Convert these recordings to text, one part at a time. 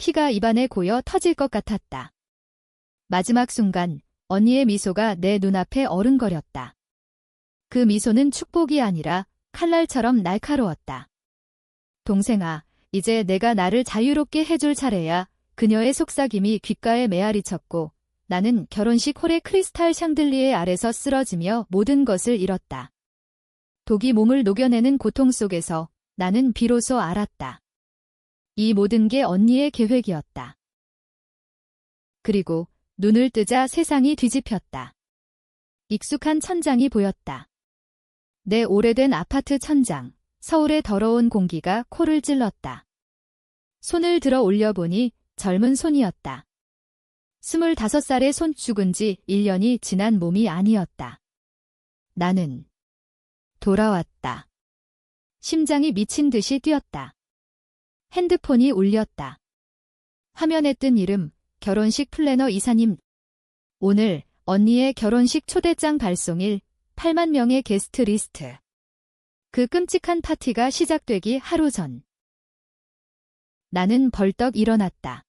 피가 입안에 고여 터질 것 같았다. 마지막 순간 언니의 미소가 내 눈앞에 어른거렸다. 그 미소는 축복이 아니라 칼날처럼 날카로웠다. 동생아, 이제 내가 나를 자유롭게 해줄 차례야. 그녀의 속삭임이 귓가에 메아리 쳤고 나는 결혼식 홀의 크리스탈 샹들리에 아래서 쓰러지며 모든 것을 잃었다. 독이 몸을 녹여내는 고통 속에서 나는 비로소 알았다. 이 모든 게 언니의 계획이었다. 그리고 눈을 뜨자 세상이 뒤집혔다. 익숙한 천장이 보였다. 내 오래된 아파트 천장, 서울의 더러운 공기가 코를 찔렀다. 손을 들어 올려보니 젊은 손이었다. 25살의 손, 죽은 지 1년이 지난 몸이 아니었다. 나는 돌아왔다. 심장이 미친 듯이 뛰었다. 핸드폰이 울렸다. 화면에 뜬 이름, 결혼식 플래너 이사님. 오늘 언니의 결혼식 초대장 발송일, 8만 명의 게스트 리스트. 그 끔찍한 파티가 시작되기 하루 전. 나는 벌떡 일어났다.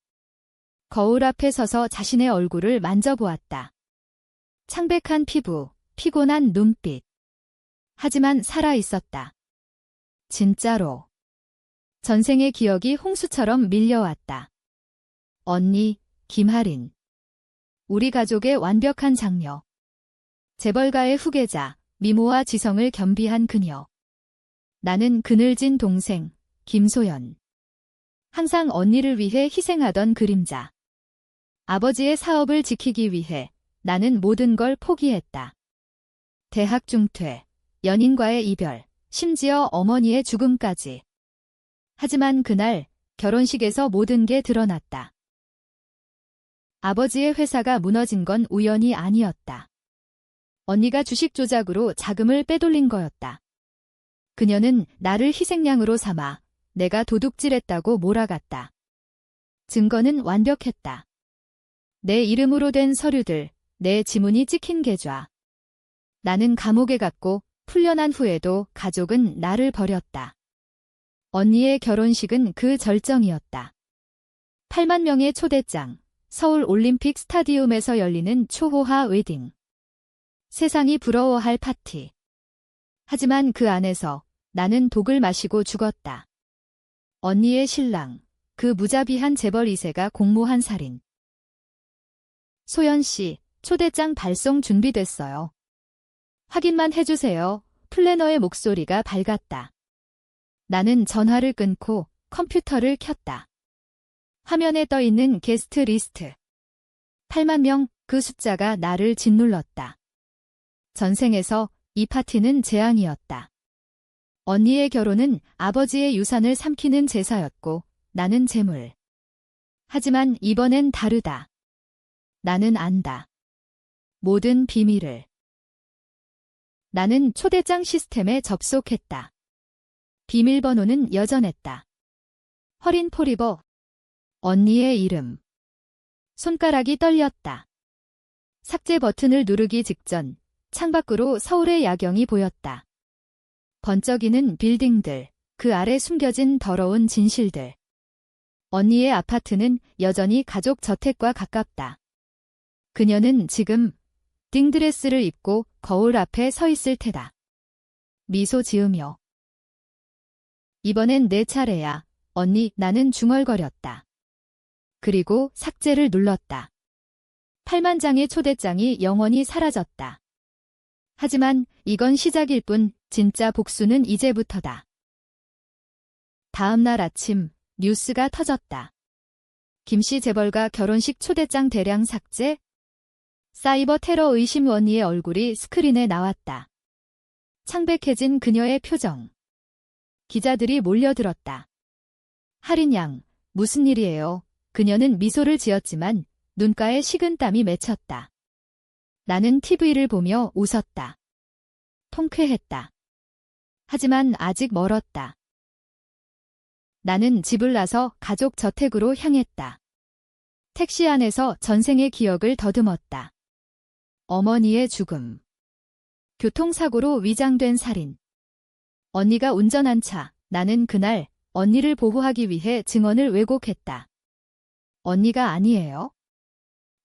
거울 앞에 서서 자신의 얼굴을 만져보았다. 창백한 피부, 피곤한 눈빛. 하지만 살아있었다. 진짜로. 전생의 기억이 홍수처럼 밀려왔다. 언니, 김하린. 우리 가족의 완벽한 장녀. 재벌가의 후계자, 미모와 지성을 겸비한 그녀. 나는 그늘진 동생, 김소연. 항상 언니를 위해 희생하던 그림자. 아버지의 사업을 지키기 위해 나는 모든 걸 포기했다. 대학 중퇴, 연인과의 이별, 심지어 어머니의 죽음까지. 하지만 그날 결혼식에서 모든 게 드러났다. 아버지의 회사가 무너진 건 우연이 아니었다. 언니가 주식 조작으로 자금을 빼돌린 거였다. 그녀는 나를 희생양으로 삼아 내가 도둑질했다고 몰아갔다. 증거는 완벽했다. 내 이름으로 된 서류들, 내 지문이 찍힌 계좌. 나는 감옥에 갔고 풀려난 후에도 가족은 나를 버렸다. 언니의 결혼식은 그 절정이었다. 8만 명의 초대장, 서울 올림픽 스타디움에서 열리는 초호화 웨딩. 세상이 부러워할 파티. 하지만 그 안에서 나는 독을 마시고 죽었다. 언니의 신랑, 그 무자비한 재벌 2세가 공모한 살인. 소연 씨, 초대장 발송 준비됐어요. 확인만 해주세요. 플래너의 목소리가 밝았다. 나는 전화를 끊고 컴퓨터를 켰다. 화면에 떠 있는 게스트 리스트. 8만 명, 그 숫자가 나를 짓눌렀다. 전생에서 이 파티는 재앙이었다. 언니의 결혼은 아버지의 유산을 삼키는 제사였고 나는 재물. 하지만 이번엔 다르다. 나는 안다. 모든 비밀을. 나는 초대장 시스템에 접속했다. 비밀번호는 여전했다. 허린 포리버. 언니의 이름. 손가락이 떨렸다. 삭제 버튼을 누르기 직전 창밖으로 서울의 야경이 보였다. 번쩍이는 빌딩들, 그 아래 숨겨진 더러운 진실들. 언니의 아파트는 여전히 가족 저택과 가깝다. 그녀는 지금 딩드레스를 입고 거울 앞에 서 있을 테다. 미소 지으며. 이번엔 내 차례야. 언니, 나는 중얼거렸다. 그리고 삭제를 눌렀다. 8만 장의 초대장이 영원히 사라졌다. 하지만 이건 시작일 뿐, 진짜 복수는 이제부터다. 다음 날 아침 뉴스가 터졌다. 김씨 재벌가 결혼식 초대장 대량 삭제? 사이버 테러 의심. 언니의 얼굴이 스크린에 나왔다. 창백해진 그녀의 표정. 기자들이 몰려들었다. 하린 양, 무슨 일이에요? 그녀는 미소를 지었지만 눈가에 식은땀이 맺혔다. 나는 TV를 보며 웃었다. 통쾌했다. 하지만 아직 멀었다. 나는 집을 나서 가족 저택으로 향했다. 택시 안에서 전생의 기억을 더듬었다. 어머니의 죽음. 교통사고로 위장된 살인. 언니가 운전한 차. 나는 그날 언니를 보호하기 위해 증언을 왜곡했다. 언니가 아니에요.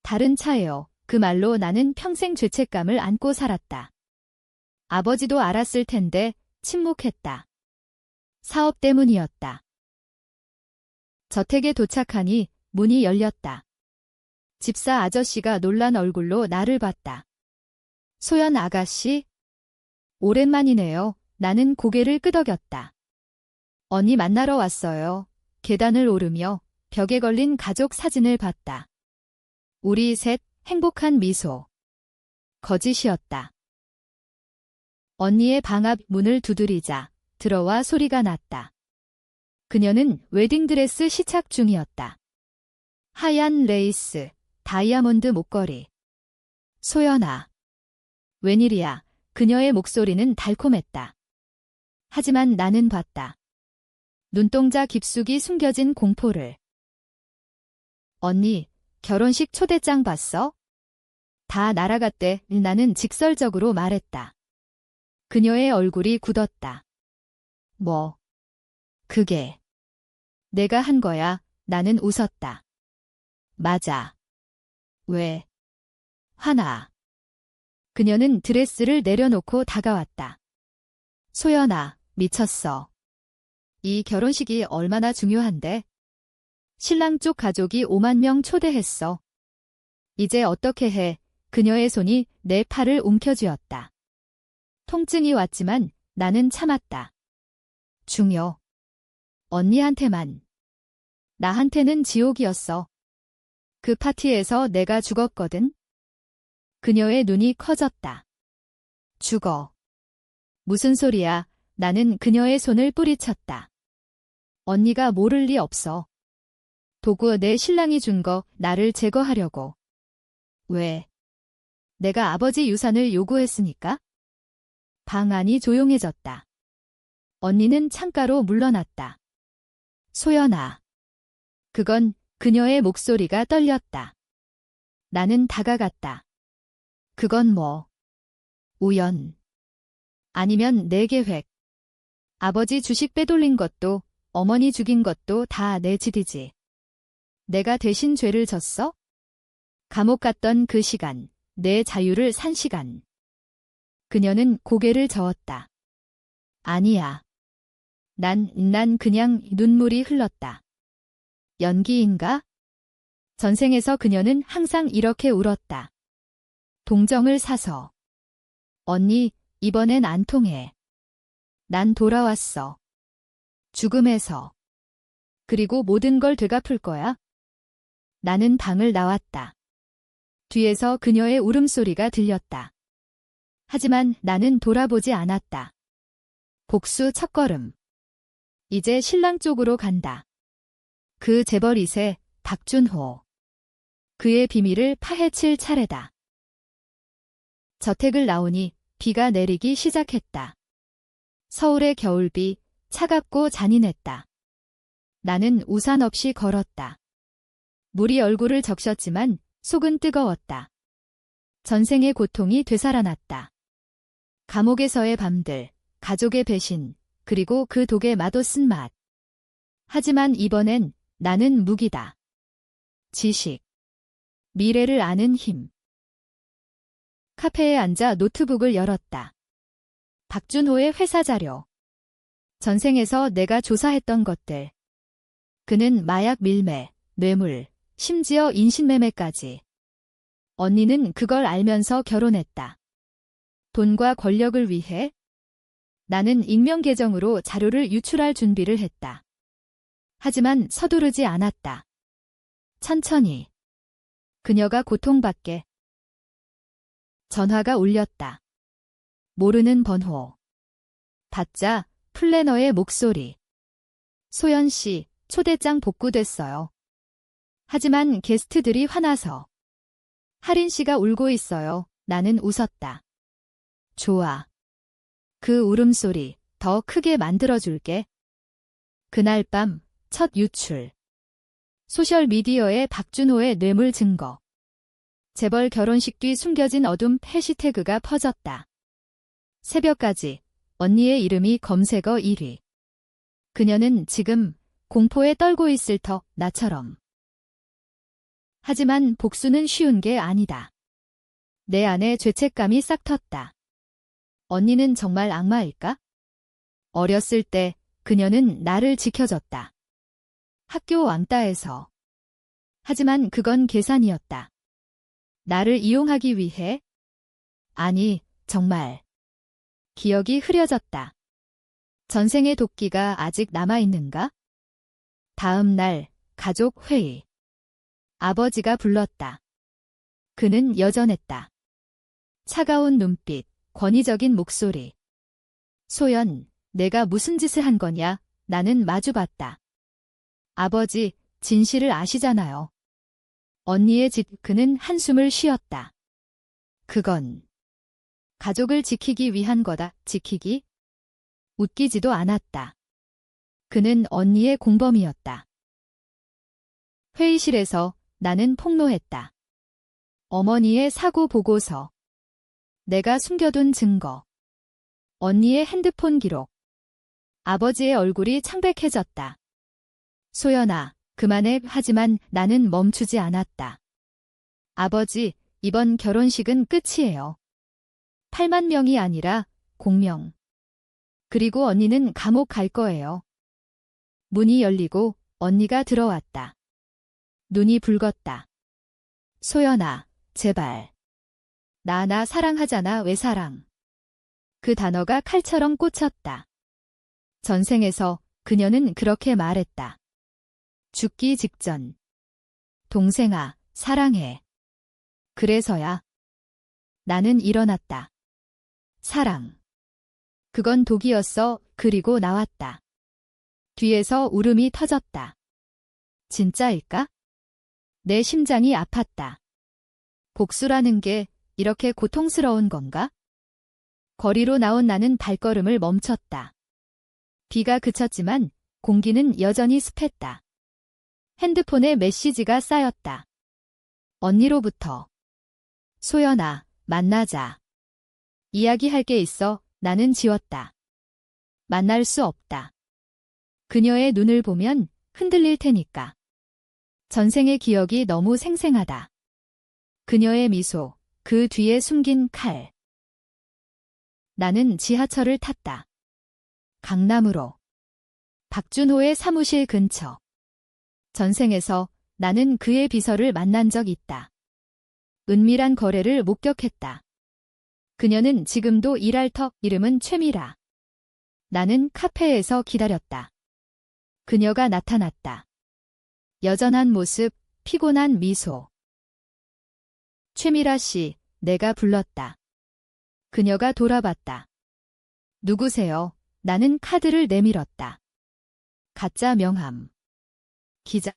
다른 차예요. 그 말로 나는 평생 죄책감을 안고 살았다. 아버지도 알았을 텐데 침묵했다. 사업 때문이었다. 저택에 도착하니 문이 열렸다. 집사 아저씨가 놀란 얼굴로 나를 봤다. 소연 아가씨? 오랜만이네요. 나는 고개를 끄덕였다. 언니 만나러 왔어요. 계단을 오르며 벽에 걸린 가족 사진을 봤다. 우리 셋 행복한 미소. 거짓이었다. 언니의 방 앞 문을 두드리자 들어와 소리가 났다. 그녀는 웨딩드레스 시착 중이었다. 하얀 레이스, 다이아몬드 목걸이. 소연아. 웬일이야. 그녀의 목소리는 달콤했다. 하지만 나는 봤다. 눈동자 깊숙이 숨겨진 공포를. 언니, 결혼식 초대장 봤어? 다 날아갔대. 나는 직설적으로 말했다. 그녀의 얼굴이 굳었다. 뭐? 그게. 내가 한 거야. 나는 웃었다. 맞아. 왜? 화나. 그녀는 드레스를 내려놓고 다가왔다. 소연아, 미쳤어. 이 결혼식이 얼마나 중요한데? 신랑 쪽 가족이 5만 명 초대했어. 이제 어떻게 해? 그녀의 손이 내 팔을 움켜쥐었다. 통증이 왔지만 나는 참았다. 중요. 언니한테만. 나한테는 지옥이었어. 그 파티에서 내가 죽었거든. 그녀의 눈이 커졌다. 죽어. 무슨 소리야. 나는 그녀의 손을 뿌리쳤다. 언니가 모를 리 없어. 도구 내 신랑이 준 거 나를 제거하려고. 왜? 내가 아버지 유산을 요구했으니까? 방 안이 조용해졌다. 언니는 창가로 물러났다. 소연아. 그건 그녀의 목소리가 떨렸다. 나는 다가갔다. 그건 뭐? 우연. 아니면 내 계획. 아버지 주식 빼돌린 것도 어머니 죽인 것도 다 내 짓이지. 내가 대신 죄를 졌어? 감옥 갔던 그 시간, 내 자유를 산 시간. 그녀는 고개를 저었다. 아니야. 난 그냥 눈물이 흘렀다. 연기인가? 전생에서 그녀는 항상 이렇게 울었다. 동정을 사서. 언니, 이번엔 안 통해. 난 돌아왔어. 죽음에서. 그리고 모든 걸 되갚을 거야. 나는 방을 나왔다. 뒤에서 그녀의 울음소리가 들렸다. 하지만 나는 돌아보지 않았다. 복수 첫걸음. 이제 신랑 쪽으로 간다. 그 재벌 2세 박준호. 그의 비밀을 파헤칠 차례다. 저택을 나오니 비가 내리기 시작했다. 서울의 겨울비, 차갑고 잔인했다. 나는 우산 없이 걸었다. 물이 얼굴을 적셨지만 속은 뜨거웠다. 전생의 고통이 되살아났다. 감옥에서의 밤들, 가족의 배신, 그리고 그 독에 맛없은 맛. 하지만 이번엔 나는 무기다. 지식. 미래를 아는 힘. 카페에 앉아 노트북을 열었다. 박준호의 회사 자료. 전생에서 내가 조사했던 것들. 그는 마약 밀매, 뇌물, 심지어 인신매매까지. 언니는 그걸 알면서 결혼했다. 돈과 권력을 위해? 나는 익명 계정으로 자료를 유출할 준비를 했다. 하지만 서두르지 않았다. 천천히. 그녀가 고통받게. 전화가 울렸다. 모르는 번호. 받자 플래너의 목소리. 소연 씨, 초대장 복구됐어요. 하지만 게스트들이 화나서. 하린 씨가 울고 있어요. 나는 웃었다. 좋아. 그 울음소리 더 크게 만들어줄게. 그날 밤 첫 유출. 소셜미디어에 박준호의 뇌물 증거. 재벌 결혼식 뒤 숨겨진 어둠 해시태그가 퍼졌다. 새벽까지 언니의 이름이 검색어 1위. 그녀는 지금 공포에 떨고 있을 터 나처럼. 하지만 복수는 쉬운 게 아니다. 내 안에 죄책감이 싹 텄다. 언니는 정말 악마일까? 어렸을 때 그녀는 나를 지켜줬다. 학교 왕따에서. 하지만 그건 계산이었다. 나를 이용하기 위해? 아니, 정말. 기억이 흐려졌다. 전생의 도끼가 아직 남아있는가? 다음 날, 가족 회의. 아버지가 불렀다. 그는 여전했다. 차가운 눈빛, 권위적인 목소리. 소연, 내가 무슨 짓을 한 거냐? 나는 마주봤다. 아버지, 진실을 아시잖아요. 언니의 짓, 그는 한숨을 쉬었다. 그건 가족을 지키기 위한 거다. 지키기? 웃기지도 않았다. 그는 언니의 공범이었다. 회의실에서 나는 폭로했다. 어머니의 사고 보고서. 내가 숨겨둔 증거. 언니의 핸드폰 기록. 아버지의 얼굴이 창백해졌다. 소연아, 그만해. 하지만 나는 멈추지 않았다. 아버지, 이번 결혼식은 끝이에요. 8만 명이 아니라 공명. 그리고 언니는 감옥 갈 거예요. 문이 열리고 언니가 들어왔다. 눈이 붉었다. 소연아, 제발. 나 사랑하잖아. 왜 사랑? 그 단어가 칼처럼 꽂혔다. 전생에서 그녀는 그렇게 말했다. 죽기 직전. 동생아, 사랑해. 그래서야. 나는 일어났다. 사랑. 그건 독이었어. 그리고 나왔다. 뒤에서 울음이 터졌다. 진짜일까? 내 심장이 아팠다. 복수라는 게 이렇게 고통스러운 건가? 거리로 나온 나는 발걸음을 멈췄다. 비가 그쳤지만 공기는 여전히 습했다. 핸드폰에 메시지가 쌓였다. 언니로부터. 소연아, 만나자. 이야기할 게 있어. 나는 지웠다. 만날 수 없다. 그녀의 눈을 보면 흔들릴 테니까. 전생의 기억이 너무 생생하다. 그녀의 미소, 그 뒤에 숨긴 칼. 나는 지하철을 탔다. 강남으로. 박준호의 사무실 근처. 전생에서 나는 그의 비서를 만난 적 있다. 은밀한 거래를 목격했다. 그녀는 지금도 일할 터. 이름은 최미라. 나는 카페에서 기다렸다. 그녀가 나타났다. 여전한 모습, 피곤한 미소. 최미라 씨, 내가 불렀다. 그녀가 돌아봤다. 누구세요? 나는 카드를 내밀었다. 가짜 명함. 기자.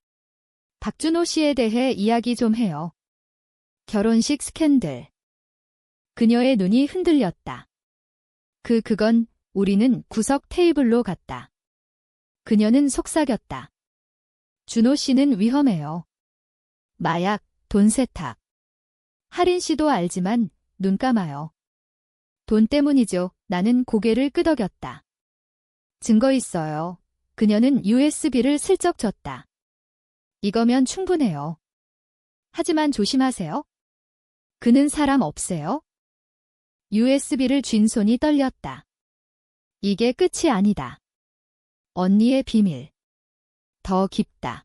박준호 씨에 대해 이야기 좀 해요. 결혼식 스캔들. 그녀의 눈이 흔들렸다. 그건 우리는 구석 테이블로 갔다. 그녀는 속삭였다. 준호 씨는 위험해요. 마약, 돈 세탁. 하린 씨도 알지만 눈 감아요. 돈 때문이죠. 나는 고개를 끄덕였다. 증거 있어요. 그녀는 USB를 슬쩍 줬다. 이거면 충분해요. 하지만 조심하세요. 그는 사람 없애요? USB를 쥔 손이 떨렸다. 이게 끝이 아니다. 언니의 비밀. 더 깊다.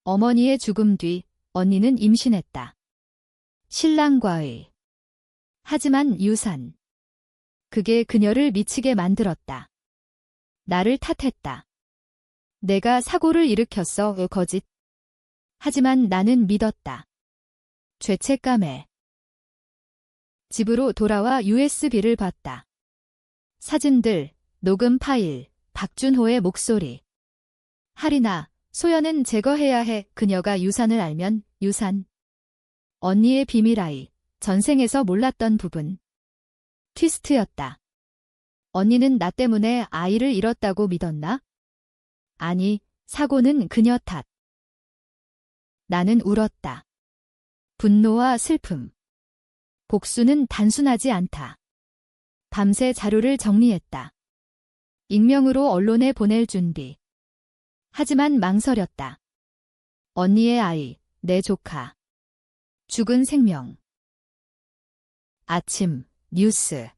어머니의 죽음 뒤 언니는 임신했다. 신랑과의. 하지만 유산. 그게 그녀를 미치게 만들었다. 나를 탓했다. 내가 사고를 일으켰어. 거짓. 하지만 나는 믿었다. 죄책감에. 집으로 돌아와 USB를 봤다. 사진들, 녹음 파일, 박준호의 목소리. 하리나, 소연은 제거해야 해. 그녀가 유산을 알면 유산. 언니의 비밀아이, 전생에서 몰랐던 부분. 트위스트였다. 언니는 나 때문에 아이를 잃었다고 믿었나? 아니, 사고는 그녀 탓. 나는 울었다. 분노와 슬픔. 복수는 단순하지 않다. 밤새 자료를 정리했다. 익명으로 언론에 보낼 준비. 하지만 망설였다. 언니의 아이, 내 조카. 죽은 생명. 아침, 뉴스.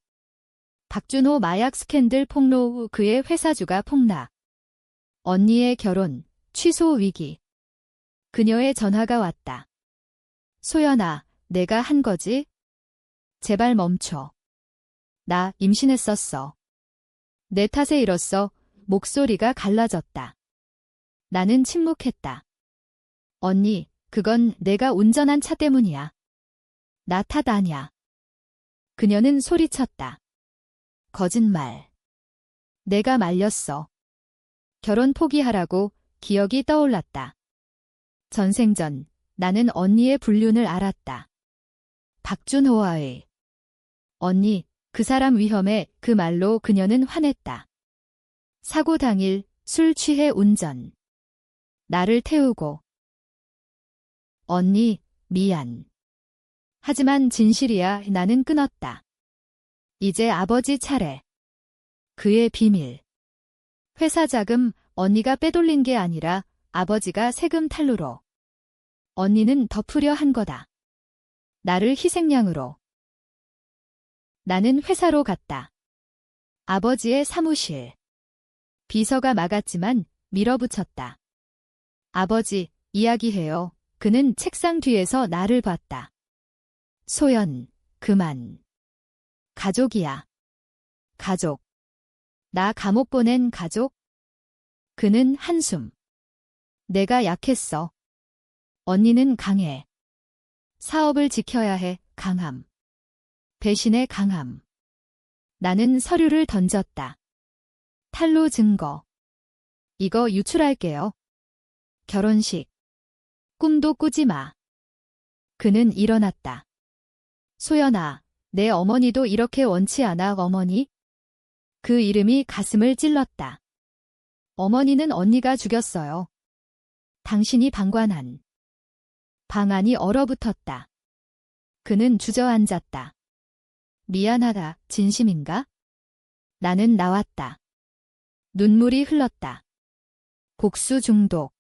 박준호 마약 스캔들 폭로 후 그의 회사주가 폭락. 언니의 결혼, 취소 위기. 그녀의 전화가 왔다. 소연아, 내가 한 거지? 제발 멈춰. 나 임신했었어. 내 탓에 이뤘어. 목소리가 갈라졌다. 나는 침묵했다. 언니, 그건 내가 운전한 차 때문이야. 나 탓 아냐. 그녀는 소리쳤다. 거짓말. 내가 말렸어. 결혼 포기하라고. 기억이 떠올랐다. 전생전 나는 언니의 불륜을 알았다. 박준호와의. 언니, 그 사람 위험해. 그 말로 그녀는 화냈다. 사고 당일 술 취해 운전. 나를 태우고. 언니, 미안. 하지만 진실이야. 나는 끊었다. 이제 아버지 차례. 그의 비밀. 회사 자금 언니가 빼돌린 게 아니라 아버지가 세금 탈루로. 언니는 덮으려 한 거다. 나를 희생양으로. 나는 회사로 갔다. 아버지의 사무실. 비서가 막았지만 밀어붙였다. 아버지, 이야기해요. 그는 책상 뒤에서 나를 봤다. 소연, 그만. 가족이야. 가족. 나 감옥 보낸 가족? 그는 한숨. 내가 약했어. 언니는 강해. 사업을 지켜야 해. 강함. 배신의 강함. 나는 서류를 던졌다. 탈루 증거. 이거 유출할게요. 결혼식. 꿈도 꾸지 마. 그는 일어났다. 소연아, 내 어머니도 이렇게 원치 않아. 어머니? 그 이름이 가슴을 찔렀다. 어머니는 언니가 죽였어요. 당신이 방관한. 방안이 얼어붙었다. 그는 주저앉았다. 미안하다. 진심인가? 나는 나왔다. 눈물이 흘렀다. 복수 중독.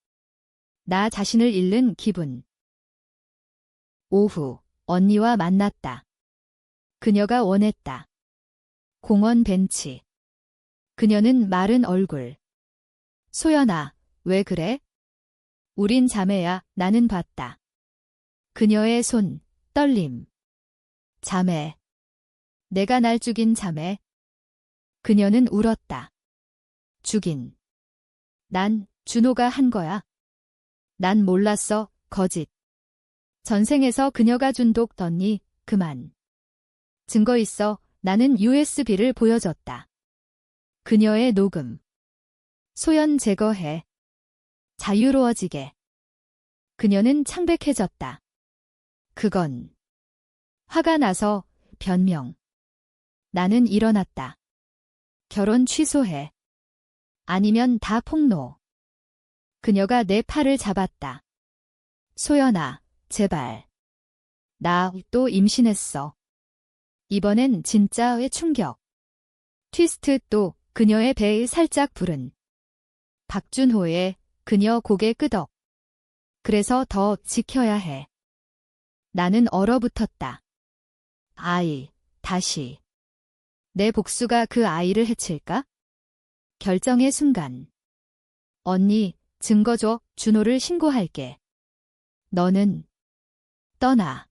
나 자신을 잃는 기분. 오후, 언니와 만났다. 그녀가 원했다. 공원 벤치. 그녀는 마른 얼굴. 소연아, 왜 그래? 우린 자매야. 나는 봤다. 그녀의 손, 떨림. 자매. 내가 날 죽인 자매. 그녀는 울었다. 죽인. 난 준호가 한 거야. 난 몰랐어. 거짓. 전생에서 그녀가 준 독. 언니, 그만. 증거 있어. 나는 USB를 보여줬다. 그녀의 녹음. 소연 제거해. 자유로워지게. 그녀는 창백해졌다. 그건. 화가 나서. 변명. 나는 일어났다. 결혼 취소해. 아니면 다 폭로. 그녀가 내 팔을 잡았다. 소연아, 제발. 나 또 임신했어. 이번엔 진짜의 충격. 트위스트. 또 그녀의 배에 살짝 부른. 박준호의 그녀 고개 끄덕. 그래서 더 지켜야 해. 나는 얼어붙었다. 아이, 다시. 내 복수가 그 아이를 해칠까? 결정의 순간. 언니, 증거 줘. 준호를 신고할게. 너는 떠나.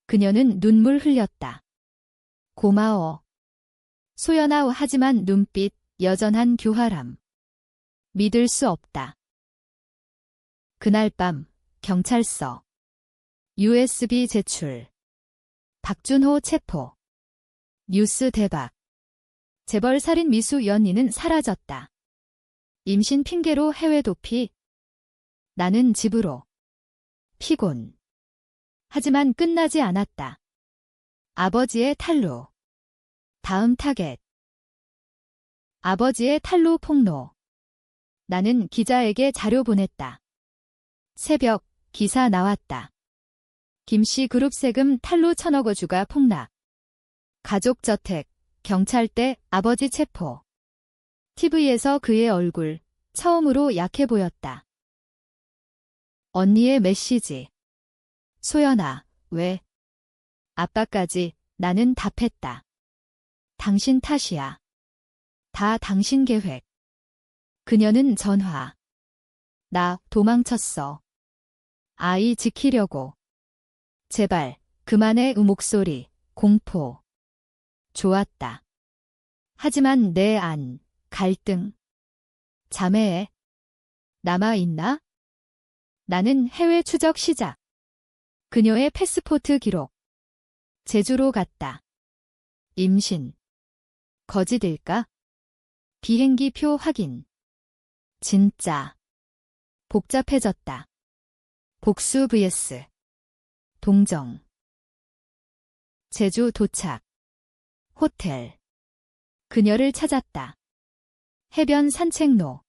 그녀는 눈물 흘렸다. 고마워. 소연아. 하지만 눈빛, 여전한 교활함. 믿을 수 없다. 그날 밤, 경찰서. USB 제출. 박준호 체포. 뉴스 대박. 재벌 살인 미수 연인은 사라졌다. 임신 핑계로 해외 도피. 나는 집으로. 피곤. 하지만 끝나지 않았다. 아버지의 탈루. 다음 타겟. 아버지의 탈루 폭로. 나는 기자에게 자료 보냈다. 새벽, 기사 나왔다. 김씨 그룹 세금 탈루 1,000억 주가 폭락. 가족저택, 경찰대, 아버지 체포. TV에서 그의 얼굴, 처음으로 약해 보였다. 언니의 메시지. 소연아, 왜? 아빠까지. 나는 답했다. 당신 탓이야. 다 당신 계획. 그녀는 전화. 나 도망쳤어. 아이 지키려고. 제발, 그만해. 목소리, 공포. 좋았다. 하지만 내 안, 갈등. 자매에 남아있나? 나는 해외 추적 시작. 그녀의 패스포트 기록. 제주로 갔다. 임신. 거짓일까? 비행기표 확인. 진짜. 복잡해졌다. 복수 vs. 동정. 제주 도착. 호텔. 그녀를 찾았다. 해변 산책로.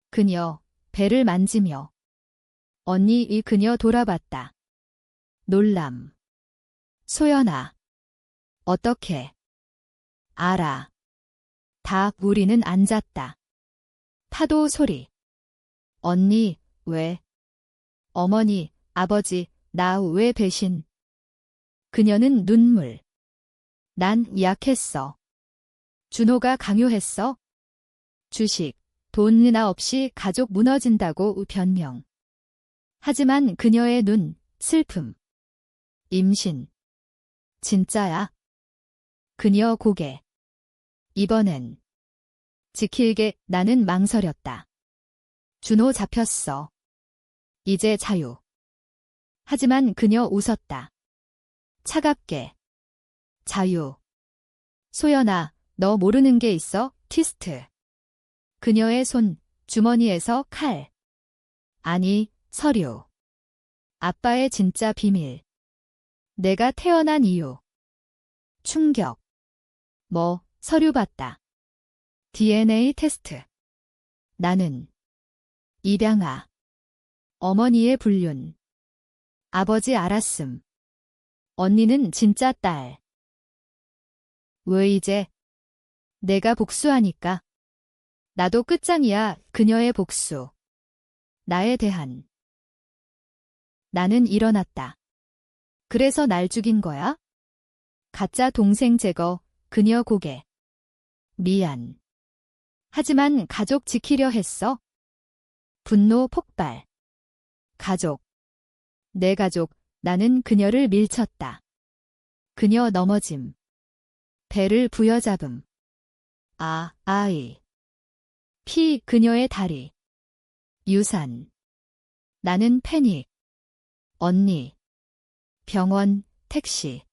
그녀, 배를 만지며. 언니 이 그녀 돌아봤다. 놀람. 소연아. 어떻게? 알아. 다 우리는 앉았다. 파도 소리. 언니, 왜? 어머니, 아버지, 나 왜 배신? 그녀는 눈물. 난 약했어. 준호가 강요했어? 주식, 돈 하나 없이 가족 무너진다고 변명. 하지만 그녀의 눈, 슬픔. 임신. 진짜야? 그녀 고개. 이번엔. 지킬게. 나는 망설였다. 준호 잡혔어. 이제 자유. 하지만 그녀 웃었다. 차갑게. 자유. 소연아, 너 모르는 게 있어? 티스트. 그녀의 손, 주머니에서 칼. 아니, 서류. 아빠의 진짜 비밀. 내가 태어난 이유. 충격. 뭐, 서류 봤다. DNA 테스트. 나는. 입양아. 어머니의 불륜. 아버지 알았음. 언니는 진짜 딸. 왜 이제? 내가 복수하니까. 나도 끝장이야. 그녀의 복수. 나에 대한. 나는 일어났다. 그래서 날 죽인 거야? 가짜 동생 제거. 그녀 고개. 미안. 하지만 가족 지키려 했어? 분노 폭발. 가족. 내 가족. 나는 그녀를 밀쳤다. 그녀 넘어짐. 배를 부여잡음. 아, 아이. 피 그녀의 다리. 유산. 나는 패닉. 언니. 병원, 택시.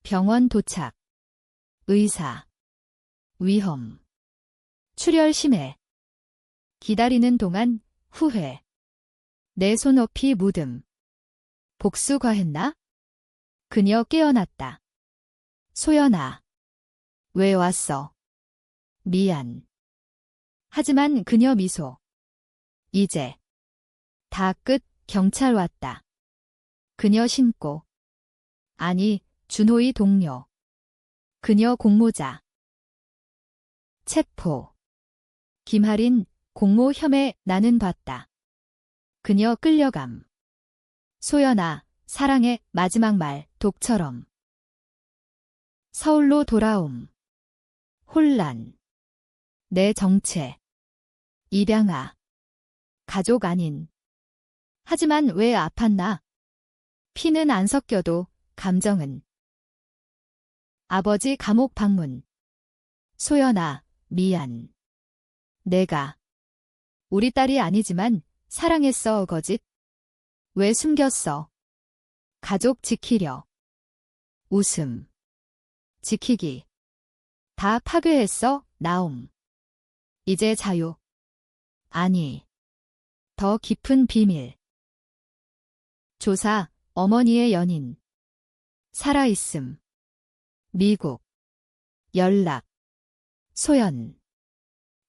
병원 도착. 의사. 위험. 출혈 심해. 기다리는 동안 후회. 내 손업이 묻음. 복수 과했나? 그녀 깨어났다. 소연아. 왜 왔어? 미안. 하지만 그녀 미소. 이제. 다 끝. 경찰 왔다. 그녀 신고. 아니, 준호의 동료. 그녀 공모자. 체포. 김하린, 공모 혐의. 나는 봤다. 그녀 끌려감. 소연아, 사랑의 마지막 말. 독처럼. 서울로 돌아옴. 혼란. 내 정체. 입양아. 가족 아닌. 하지만 왜 아팠나? 피는 안 섞여도 감정은. 아버지 감옥 방문. 소연아, 미안. 내가. 우리 딸이 아니지만 사랑했어. 거짓. 왜 숨겼어? 가족 지키려. 웃음. 지키기. 다 파괴했어. 나옴. 이제 자유. 아니. 더 깊은 비밀. 조사, 어머니의 연인. 살아있음. 미국. 연락. 소연.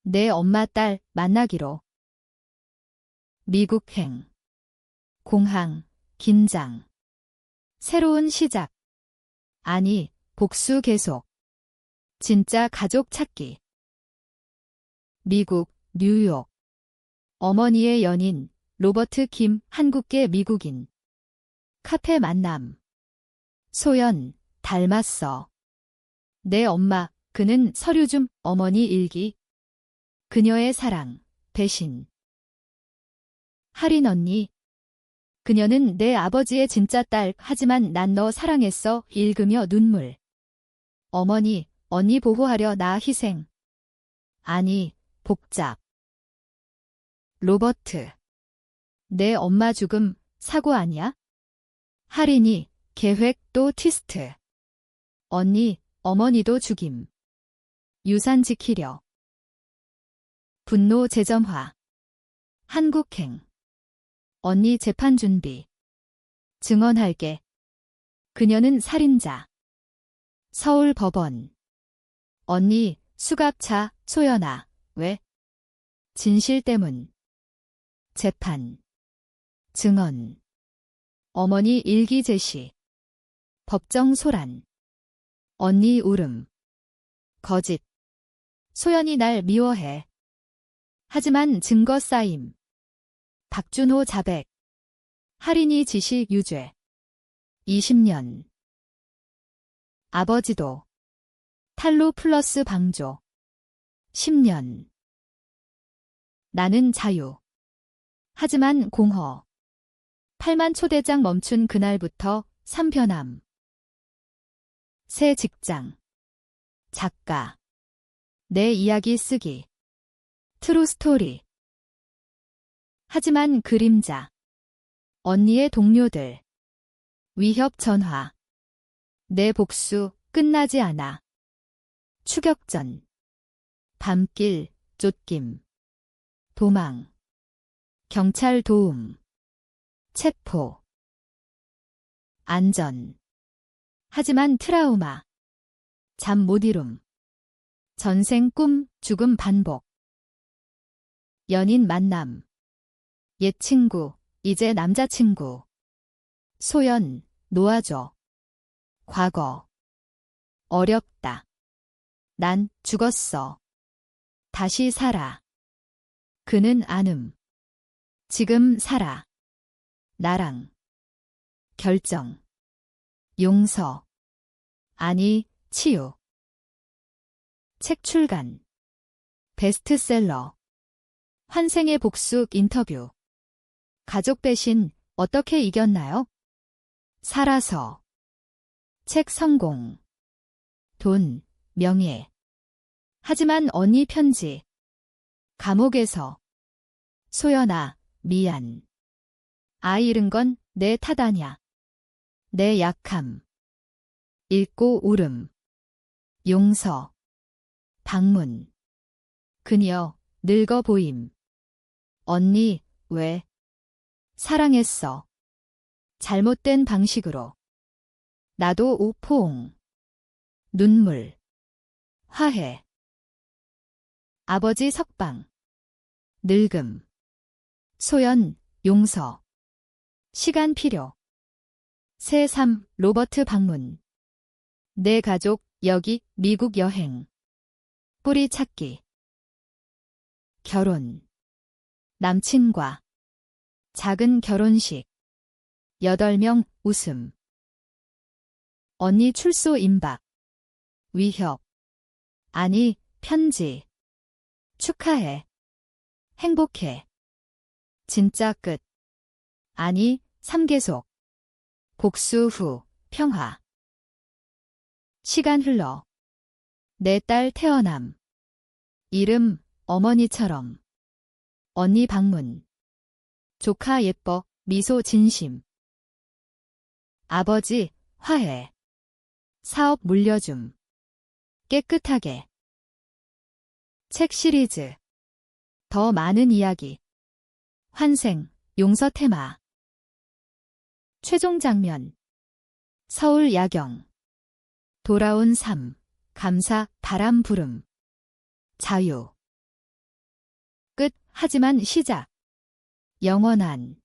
내 엄마 딸 만나기로. 미국행. 공항, 긴장. 새로운 시작. 아니, 복수 계속. 진짜 가족 찾기. 미국, 뉴욕. 어머니의 연인, 로버트 김, 한국계 미국인. 카페 만남. 소연, 닮았어. 내 엄마, 그는 서류 좀, 어머니 일기. 그녀의 사랑, 배신. 할인 언니. 그녀는 내 아버지의 진짜 딸, 하지만 난 너 사랑했어, 읽으며 눈물. 어머니, 언니 보호하려 나 희생. 아니, 복잡. 로버트. 내 엄마 죽음, 사고 아니야? 할인이, 계획 또 트위스트. 언니, 어머니도 죽임. 유산 지키려. 분노 재점화. 한국행. 언니 재판 준비. 증언할게. 그녀는 살인자. 서울 법원. 언니, 수갑차, 소연아, 왜? 진실 때문. 재판. 증언. 어머니 일기 제시. 법정 소란. 언니 울음. 거짓. 소연이 날 미워해. 하지만 증거 쌓임. 박준호 자백. 할인이 지시 유죄. 20년. 아버지도. 탈루 플러스 방조. 10년. 나는 자유. 하지만 공허. 8만 초대장 멈춘 그날부터 3변함. 새 직장. 작가. 내 이야기 쓰기. 트루 스토리. 하지만 그림자. 언니의 동료들. 위협 전화. 내 복수 끝나지 않아. 추격전. 밤길, 쫓김. 도망. 경찰 도움. 체포. 안전. 하지만 트라우마. 잠 못 이룸. 전생 꿈, 죽음 반복. 연인 만남. 옛 친구, 이제 남자친구. 소연, 놓아줘. 과거. 어렵다. 난 죽었어. 다시 살아. 그는 안음. 지금 살아. 나랑. 결정. 용서. 아니, 치유. 책 출간. 베스트셀러. 환생의 복수 인터뷰. 가족 배신, 어떻게 이겼나요? 살아서. 책 성공. 돈, 명예. 하지만 언니 편지. 감옥에서. 소연아, 미안. 아이 잃은 건 내 탓 아냐. 내 약함. 읽고 울음. 용서. 방문. 그녀, 늙어 보임. 언니, 왜? 사랑했어. 잘못된 방식으로. 나도 우포옹. 눈물. 화해. 아버지 석방. 늙음. 소연, 용서. 시간 필요. 새3, 로버트 방문. 내 가족, 여기, 미국 여행. 뿌리 찾기. 결혼. 남친과. 작은 결혼식. 8명 웃음. 언니 출소 임박. 위협. 아니, 편지. 축하해. 행복해. 진짜 끝. 아니, 3계속. 복수 후, 평화. 시간 흘러. 내 딸 태어남. 이름, 어머니처럼. 언니 방문. 조카 예뻐, 미소 진심. 아버지, 화해. 사업 물려줌. 깨끗하게. 책 시리즈. 더 많은 이야기. 환생, 용서 테마. 최종 장면. 서울 야경. 돌아온 삶. 감사, 바람 부름. 자유. 끝, 하지만 시작. 영원한.